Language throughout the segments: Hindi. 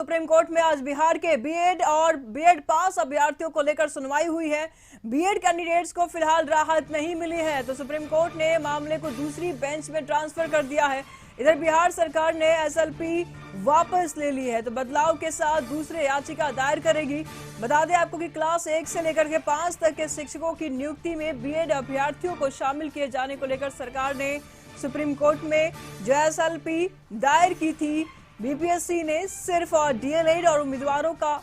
सुप्रीम कोर्ट में आज बिहार के बीएड और बीएड पास अभ्यर्थियों को लेकर सुनवाई हुई है। बीएड कैंडिडेट्स को फिलहाल राहत नहीं मिली है, तो सुप्रीम कोर्ट ने मामले को दूसरी बेंच में ट्रांसफर कर दिया है। इधर बिहार सरकार ने एसएलपी वापस ले ली है, तो बदलाव के साथ दूसरे याचिका दायर करेगी। बता दें आपको कि क्लास 1 से लेकर के 5 तक के शिक्षकों की नियुक्ति में बीएड अभ्यर्थियों को शामिल किए जाने को लेकर सरकार ने सुप्रीम कोर्ट में जो एसएलपी दायर की थी, बीपीएससी ने सिर्फ डीएलएड और उम्मीदवारों का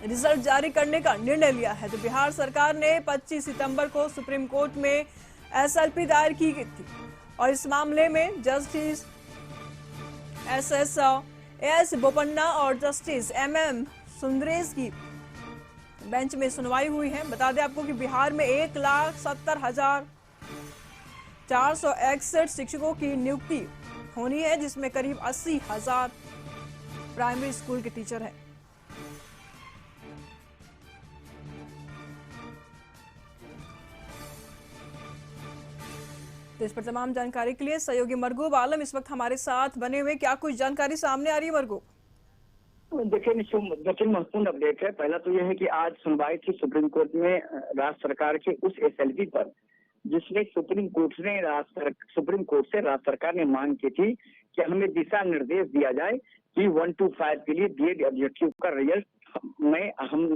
रिजल्ट जारी करने का निर्णय लिया है। तो बिहार सरकार ने 25 सितंबर को सुप्रीम कोर्ट में एसएलपी दायर की गई थी और इस मामले में जस्टिस एस बोपन्ना और जस्टिस एमएम सुंदरेश की बेंच में सुनवाई हुई है। बता दें आपको कि बिहार में 1,70,461 शिक्षकों की नियुक्ति होनी है, जिसमें करीब 80,000 प्राइमरी स्कूल के टीचर हैं। तो इस पर तमाम जानकारी के लिए सहयोगी मरगूब आलम इस वक्त हमारे साथ बने हुए, क्या कुछ जानकारी सामने आ रही है मरगूब? देखिए, दो-तीन महत्वपूर्ण अपडेट है। पहला तो यह है कि आज सुनवाई थी सुप्रीम कोर्ट में राज्य सरकार के उस एसएलपी पर जिसमें सुप्रीम कोर्ट से राज्य सरकार ने मांग की थी कि हमें दिशा निर्देश दिया जाए कि 1 to 5 के लिए बीएड अभ्यर्थियों का रिजल्ट में हम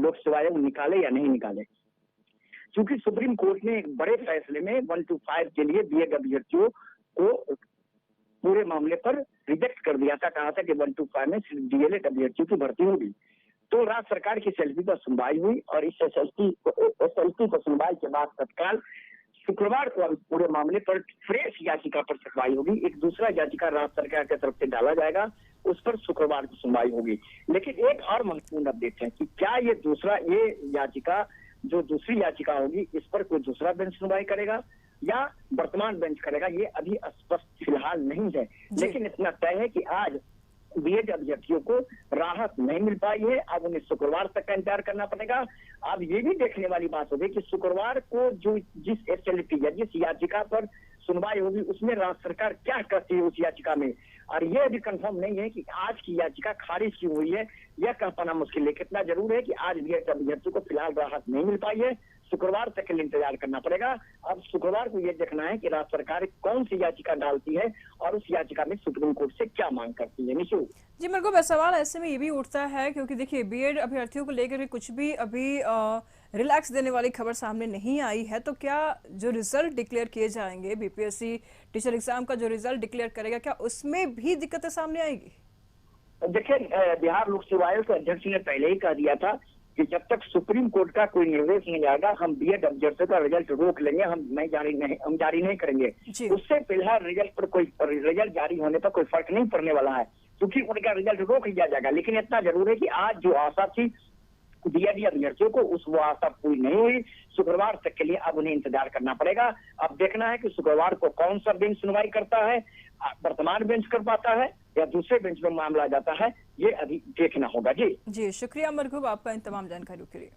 लोक सेवा आयोग निकाले या नहीं निकाले। क्योंकि सुप्रीम कोर्ट ने एक बड़े फैसले में 1 to 5 के लिए बीएड अभ्यर्थियों को पूरे मामले पर रिजेक्ट कर दिया था। कहा था कि 1 to 5 में सिर्फ डीएलएड अभ्यर्थियों की भर्ती होगी। तो राज्य सरकार की एसएलपी पर सुनवाई हुई और इस एसएलपी पर सुनवाई के बाद तत्काल शुक्रवार को पूरे मामले पर फ्रेश याचिका पर सुनवाई होगी। एक दूसरा याचिका राज्य सरकार की तरफ से डाला जाएगा, उस पर शुक्रवार को सुनवाई होगी। लेकिन एक और महत्वपूर्ण अपडेट है कि क्या ये याचिका जो दूसरी याचिका होगी, इस पर कोई दूसरा बेंच सुनवाई करेगा या वर्तमान बेंच करेगा, ये अभी स्पष्ट फिलहाल नहीं है। लेकिन इतना तय है कि आज बीएड अभ्यर्थियों को राहत नहीं मिल पाई है। अब उन्हें शुक्रवार तक का इंतजार करना पड़ेगा। अब ये भी देखने वाली बात होगी कि शुक्रवार को जो जिस एसएलपी या जिस याचिका पर सुनवाई होगी उसमें राज्य सरकार क्या करती है उस याचिका में। और ये अभी कंफर्म नहीं है कि आज की याचिका खारिज क्यों हुई है, यह कह पाना मुश्किल है। कितना जरूर है कि आज बीएड अभ्यर्थियों को फिलहाल राहत नहीं मिल पाई है, शुक्रवार तक के लिए इंतजार करना पड़ेगा। अब शुक्रवार को यह देखना है कि राज्य सरकार कौन सी याचिका डालती है और उस याचिका में सुप्रीम कोर्ट से क्या मांग करती है। निशु जी, मेरे को सवाल ऐसे में ये भी उठता है क्योंकि देखिए बीएड अभ्यर्थियों को लेकर कुछ भी अभी रिलैक्स देने वाली खबर सामने नहीं आई है, तो क्या जो रिजल्ट डिक्लेयर किए जाएंगे, बीपीएससी टीचर एग्जाम का जो रिजल्ट डिक्लेयर करेगा, क्या उसमें भी दिक्कतें सामने आएगी? देखिए, बिहार लोक सेवा आयोग के अध्यक्ष ने पहले ही कह दिया था कि जब तक सुप्रीम कोर्ट का कोई निर्देश नहीं आएगा हम बीएड अभ्यर्थियों का रिजल्ट रोक लेंगे, हम जारी नहीं करेंगे। उससे फिलहाल रिजल्ट जारी होने पर कोई फर्क नहीं पड़ने वाला है, क्योंकि उनका रिजल्ट रोक लिया जाएगा। लेकिन इतना जरूर है कि आज जो आशा थी बीएड अभ्यर्थियों को, वो आशा पूरी नहीं हुई। शुक्रवार तक के लिए अब उन्हें इंतजार करना पड़ेगा। अब देखना है कि शुक्रवार को कौन सा बेंच सुनवाई करता है, वर्तमान बेंच कर पाता है या दूसरे बेंच में मामला आ जाता है, ये अभी देखना होगा। जी शुक्रिया मरगूब आपका इन तमाम जानकारियों के लिए।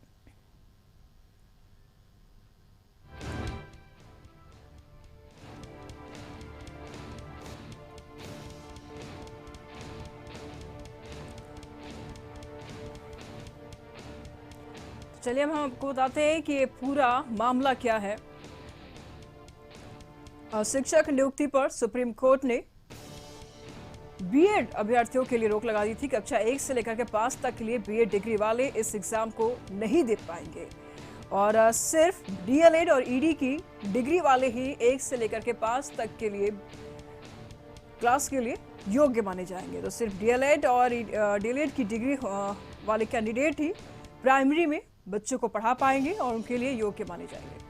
चलिए हम आपको बताते हैं कि ये पूरा मामला क्या है। शिक्षक नियुक्ति पर सुप्रीम कोर्ट ने बीएड अभ्यर्थियों के लिए रोक लगा दी थी। कक्षा 1 से लेकर के 5 तक के लिए बीएड डिग्री वाले इस एग्जाम को नहीं दे पाएंगे और सिर्फ डीएलएड और ईडी की डिग्री वाले ही 1 से लेकर के 5 तक के लिए क्लास के लिए योग्य माने जाएंगे। तो सिर्फ डीएलएड और डीएलएड की डिग्री वाले कैंडिडेट ही प्राइमरी में बच्चों को पढ़ा पाएंगे और उनके लिए योग्य माने जाएंगे।